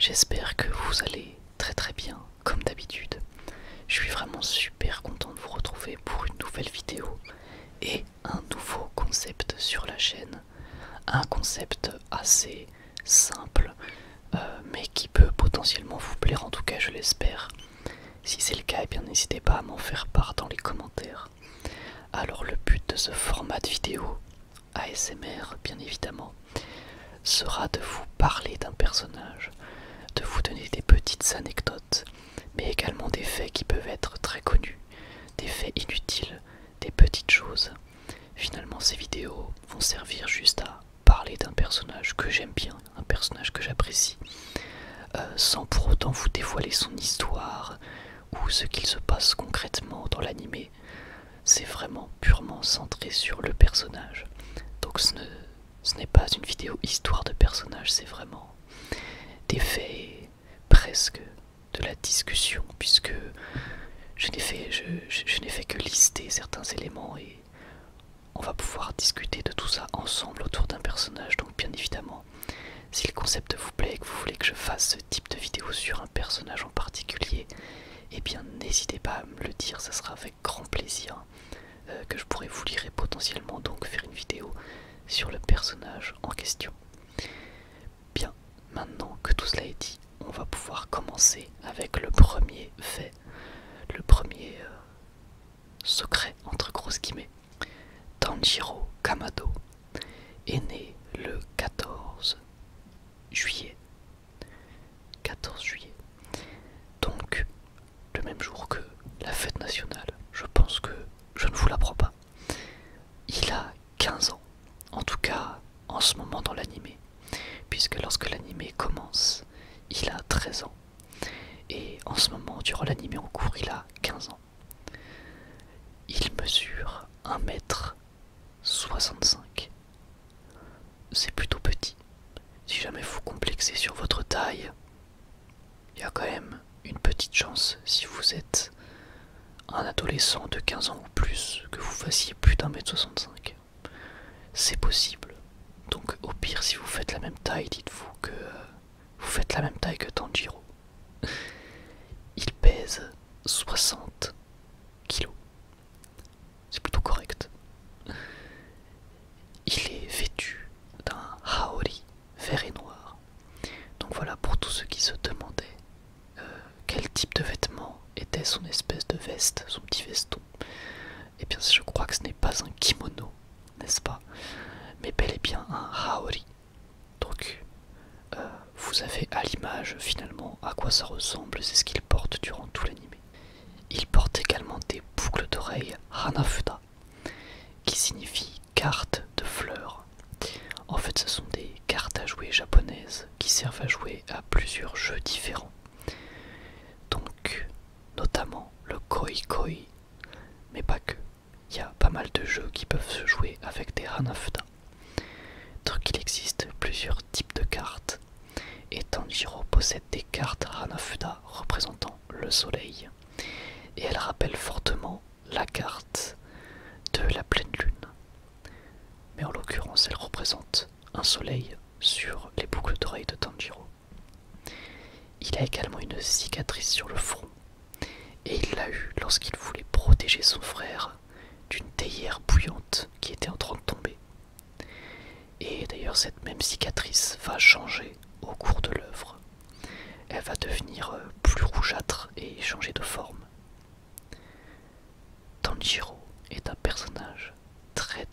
J'espère que vous allez très très bien, comme d'habitude. Je suis vraiment super content de vous retrouver pour une nouvelle vidéo et un nouveau concept sur la chaîne. Un concept assez simple, mais qui peut potentiellement vous plaire, en tout cas je l'espère. Si c'est le cas, eh bien n'hésitez pas à m'en faire part dans les commentaires. Alors le but de ce format de vidéo, ASMR bien évidemment, sera de vous parler d'un personnage, de vous donner des petites anecdotes, mais également des faits qui peuvent être très connus, des faits inutiles, des petites choses. Finalement, ces vidéos vont servir juste à parler d'un personnage que j'aime bien, un personnage que j'apprécie, sans pour autant vous dévoiler son histoire ou ce qu'il se passe concrètement dans l'animé. C'est vraiment purement centré sur le personnage. Donc ce n'est pas une vidéo histoire de personnage, c'est vraiment des faits, presque de la discussion, puisque je n'ai fait que lister certains éléments et on va pouvoir discuter de tout ça ensemble autour d'un personnage. Donc bien évidemment, si le concept vous plaît et que vous voulez que je fasse ce type de vidéo sur un personnage en particulier, eh bien n'hésitez pas à me le dire, ça sera avec grand plaisir que je pourrai vous lire et potentiellement donc faire une vidéo sur le personnage en question. Bien, maintenant que tout cela est dit, on va pouvoir commencer avec le premier fait, le premier secret entre grosses guillemets. Tanjiro Kamado est né le 14 juillet. 14 juillet. Donc, le même jour que la fête nationale. Je pense que je ne vous l'apprends pas. Il a 15 ans. En tout cas, en ce moment dans l'animé. Puisque lorsque l'animé commence, il a 13 ans. Et en ce moment, durant l'animé en cours, il a 15 ans. Il mesure 1,65 m. C'est plutôt petit. Si jamais vous complexez sur votre taille, il y a quand même une petite chance, si vous êtes un adolescent de 15 ans ou plus, que vous fassiez plus d'1,65 m. C'est possible. Donc au pire, si vous faites la même taille, dites-vous que vous faites la même taille que Tanjiro. Il pèse 60 kilos. C'est plutôt correct. Il est vêtu d'un haori vert et noir. Donc voilà, pour tous ceux qui se demandaient quel type de vêtement était son espèce de veste, son petit veston. Eh bien je crois que ce n'est pas un kimono, n'est-ce pas, mais bel et bien un haori. Donc vous avez à l'image finalement à quoi ça ressemble, c'est ce qu'il porte durant tout l'anime. Il porte également des boucles d'oreilles Hanafuda, qui signifie carte de fleurs. En fait ce sont des cartes à jouer japonaises qui servent à jouer à plusieurs jeux différents. Donc notamment le koi koi, mais pas que. Il y a pas mal de jeux qui peuvent se jouer avec des Hanafuda. Donc il existe plusieurs types de cartes, et Tanjiro possède des cartes Hanafuda représentant le soleil, et elles rappellent fortement la carte de la pleine lune. Mais en l'occurrence, elle représente un soleil sur les boucles d'oreilles de Tanjiro. Il a également une cicatrice sur le front, et il l'a eue lorsqu'il voulait protéger son frère d'une théière bouillante qui était en train de tomber. Et d'ailleurs cette même cicatrice va changer au cours de l'œuvre. Elle va devenir plus rougeâtre et changer de forme. Tanjiro est un personnage très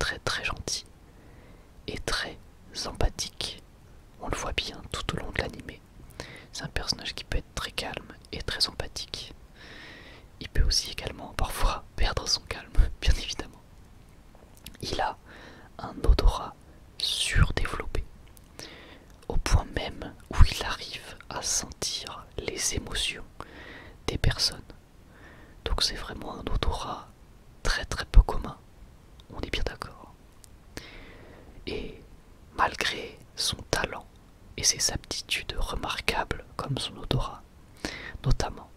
gentil et très empathique. On le voit bien tout au long de l'anime. C'est un personnage qui peut être très calme et très empathique. Il peut aussi également parfois perdre son calme, bien évidemment. Il a un odorat surdéveloppé, au point même où il arrive à sentir les émotions des personnes. Donc c'est vraiment un odorat très peu commun, on est bien d'accord. Et malgré son talent et ses aptitudes remarquables comme son odorat, notamment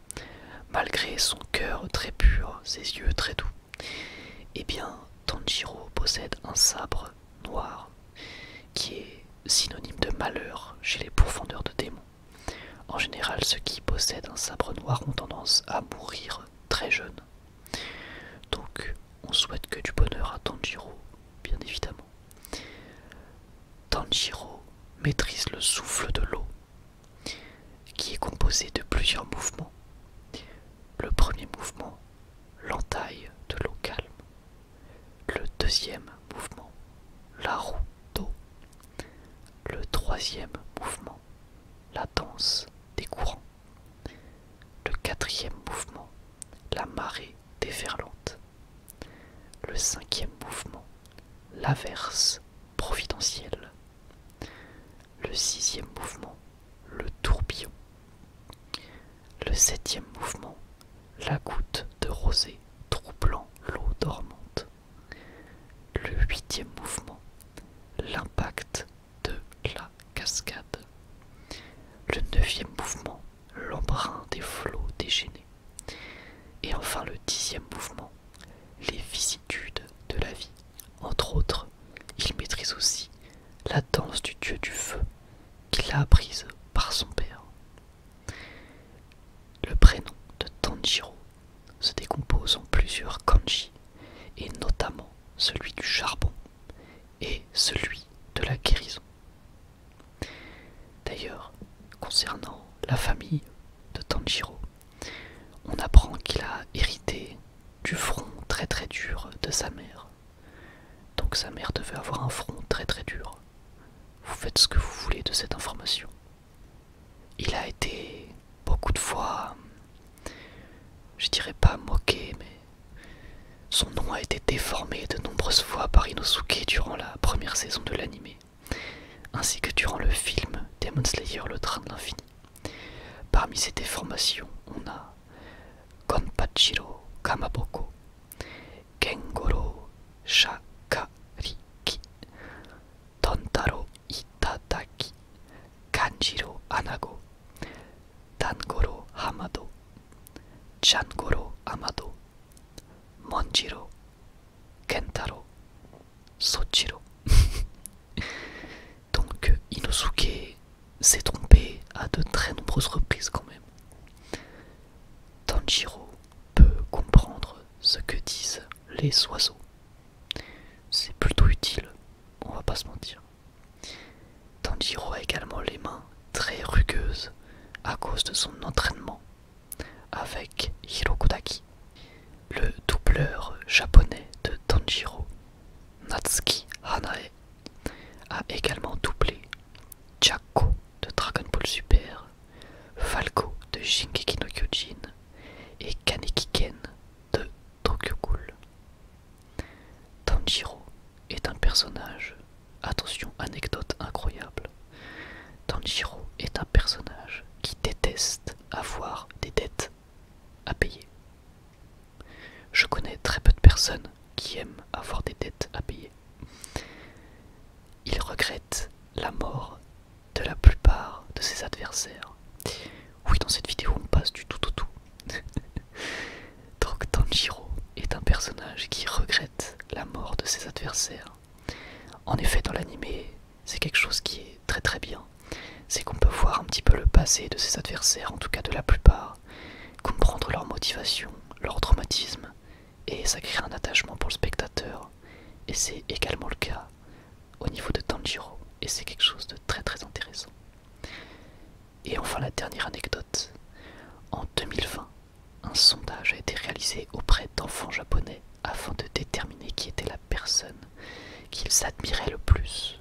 malgré son cœur très pur, ses yeux très doux, eh bien Tanjiro possède un sabre noir qui est synonyme de malheur chez les pourfendeurs de démons. En général, ceux qui possèdent un sabre noir ont tendance à mourir très jeunes. Donc, on souhaite que du bonheur à Tanjiro, bien évidemment. Tanjiro maîtrise le souffle de l'eau, qui est composé de plusieurs mouvements. Le premier mouvement, l'entaille de l'eau calme. Le deuxième mouvement, la roue d'eau. Le troisième mouvement, la danse des courants. Le quatrième mouvement, la marée déferlante. Le cinquième mouvement, l'averse providentielle. Le sixième mouvement, le tourbillon. Le septième mouvement, la goutte de rosée troublant l'eau dormante. Le huitième mouvement, l'impact de la cascade. Le neuvième mouvement, l'embrun des flots déchaînés. Et enfin le dixième mouvement, les vicissitudes de la vie. Entre autres, il maîtrise aussi la danse du dieu du feu qu'il a apprise par son père. Le prénom de Tanjiro se décompose en plusieurs kanji, et notamment celui du charbon et celui de la guérison. D'ailleurs, concernant la famille de Tanjiro, on apprend qu'il a hérité du front très très dur de sa mère. Donc sa mère devait avoir un front très très dur. Vous faites ce que vous voulez de cette information. Il a été beaucoup de fois, je dirais pas moqué, mais son nom a été déformé de nombreuses fois par Inosuke durant la première saison de l'anime, ainsi que durant le film Demon Slayer le train de l'infini. Parmi ces déformations, on a Gonpachiro Kamaboko, Gengoro Shakariki, Tontaro Itadaki, Kanjiro Anago, Dangoro Hamado, Changoro Amado, Monjiro, Kentaro, Sochiro. Donc Inosuke s'est trompé à de très nombreuses reprises quand même. Tanjiro peut comprendre ce que disent les oiseaux. C'est plutôt utile, on va pas se mentir. Tanjiro a également les mains très rugueuses à cause de son entraînement avec Hirokodaki. Le doubleur japonais de Tanjiro, Natsuki Hanae, a également doublé Jaco de Dragon Ball Super, Falco de Shingeki no Kyojin et Kaneki Ken de Tokyo Ghoul. Tanjiro est un personnage, attention, anecdote incroyable, Tanjiro est un personnage qui déteste avoir des dettes à payer. Je connais très peu de personnes qui aiment avoir des dettes à payer. Il regrette la mort de la plupart de ses adversaires. Oui, dans cette vidéo on passe du tout au tout. Donc Tanjiro est un personnage qui regrette la mort de ses adversaires. En effet, dans l'anime, c'est quelque chose qui est très très bien. C'est qu'on peut voir un petit peu le passé de ses adversaires, en tout cas de la plupart, comprendre leur motivation, leur traumatisme, et ça crée un attachement pour le spectateur. Et c'est également le cas au niveau de Tanjiro, et c'est quelque chose de très très intéressant. Et enfin la dernière anecdote, en 2020, un sondage a été réalisé auprès d'enfants japonais afin de déterminer qui était la personne qu'ils admiraient le plus.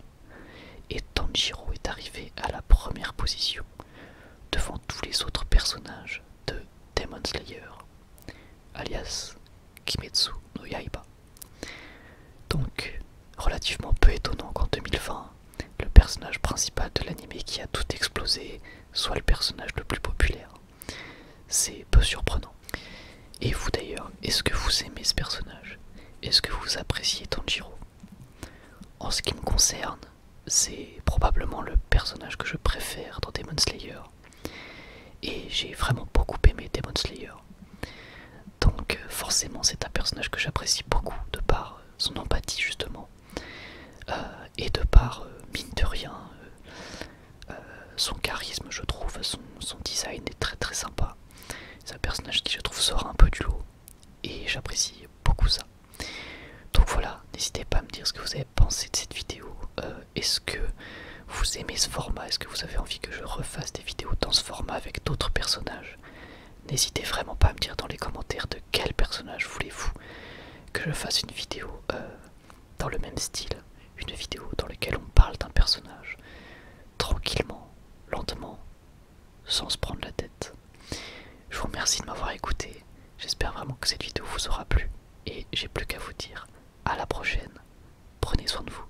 Et Tanjiro est arrivé à la première position, devant tous les autres personnages de Demon Slayer, alias Kimetsu no Yaiba. Donc, relativement peu étonnant qu'en 2020, le personnage principal de l'anime qui a tout explosé soit le personnage le plus populaire. C'est peu surprenant. Et vous d'ailleurs, est-ce que vous aimez ce personnage? Est-ce que vous appréciez Tanjiro? En ce qui me concerne, c'est probablement le personnage que je préfère dans Demon Slayer. Et j'ai vraiment beaucoup aimé Demon Slayer. Donc forcément c'est un personnage que j'apprécie beaucoup de par son empathie justement. Et de par, mine de rien, son charisme, je trouve, son design est très très sympa. C'est un personnage qui je trouve sort un peu du lot et j'apprécie beaucoup ça. Donc voilà, n'hésitez pas à me dire ce que vous avez pensé de cette vidéo. Est-ce que vous aimez ce format? Est-ce que vous avez envie que je refasse des vidéos dans ce format avec d'autres personnages? N'hésitez vraiment pas à me dire dans les commentaires de quel personnage voulez-vous que je fasse une vidéo dans le même style. Une vidéo dans laquelle on parle d'un personnage tranquillement, lentement, sans se prendre la tête. Je vous remercie de m'avoir écouté. J'espère vraiment que cette vidéo vous aura plu. Et j'ai plus qu'à vous dire à la prochaine. Prenez soin de vous.